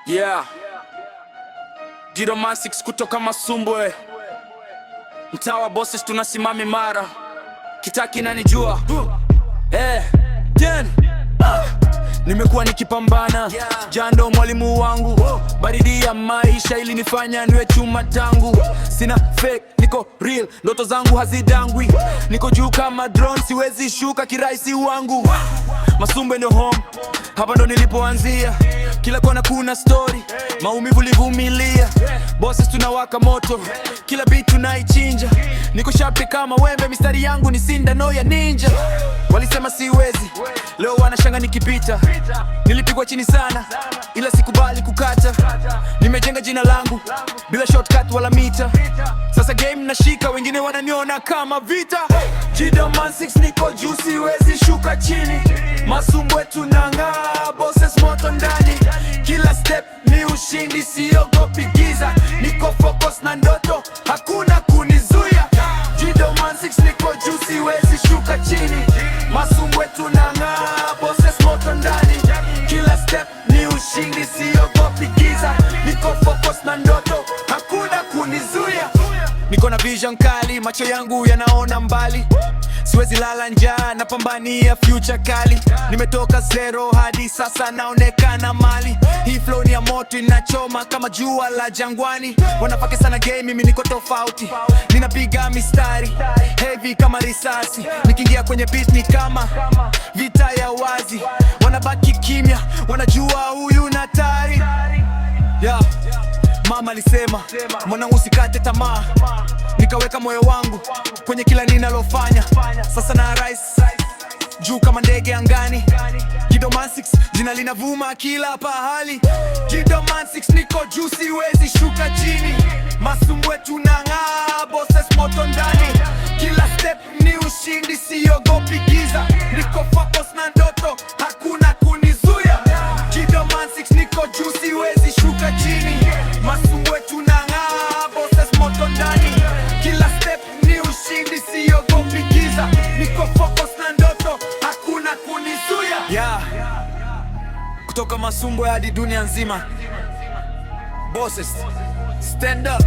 Yeah. Gidoman 6 kutoka Masumbwe, mtaa wa bosses, tunasimama imara, kitaki nanijua. Nimekuwa nikipambana, jando mwalimu wangu, baridi ya maisha ilinifanya niwe chuma tangu. Sina fake, niko real, ndoto zangu hazidangwi, niko juu kama drone, siwezi shuka kirahisi wangu. Masumbwe ndio home, hapa ndo nilipoanzia, kila kona kuna story, maumivu livumilia. Bosses tunawaka moto, kila beat tunaichinja, niko sharp kama wembe, mistari yangu ni sindano ya ninja. Walisema siwezi, leo wanashanga nikipita, nilipigwa chini sana, ila sikubali kukata. Nimejenga jina langu, bila shortcut wala mita, sasa game nashika, wengine wananiona kama vita. Gidoman 6 niko juu, siwezi shuka chini. Masumbwe tunang'aa, bosses moto ndani, kila step ni ushindi, siogopi giza, niko focus na ndoto, hakuna kunizuia. Gidoman 6 niko juu, siwezi shuka chini. Masumbwe tunang'aa, bosses moto ndani, kila step ni ushindi, siogopi giza, niko focus na ndoto, hakuna kunizuia. Niko na vision kali, macho yangu yanaona mbali, siwezi lala njaa, napambania future kali. Nimetoka zero hadi sasa naonekana mali, hii flow ni ya moto, inachoma kama jua la jangwani. Wanapake sana game, mimi niko tofauti, ninapiga mistari heavy kama risasi, nikiingia kwenye beat ni kama vita ya wazi. Wanabaki kimya, wanajua huyu na tari. Mama alisema, mwanangu usikate tamaa, nikaweka moyo wangu kwenye kila ninalofanya. Sasa na rise juu kama ndege angani. Gidoman 6 jina linavuma kila pahali. Gidoman 6 niko juu, siwezi shuka chini. Masumbwe tunang'aa, bosses moto ndani, kila step ni ushindi, siogopi giza, niko focus na ndoto, hakuna kunizuia. Gidoman 6 niko juu, siwezi shuka chini. Masumbwe tunang'aa, bosses moto ndani, kila step ni ushindi, siogopi giza, niko focus na ndoto, hakuna kunizuia. Kutoka Masumbwe hadi dunia nzima, bosses stand up.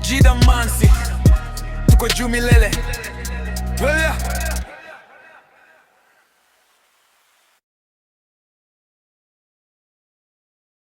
Gidoman 6 tuko juu milele.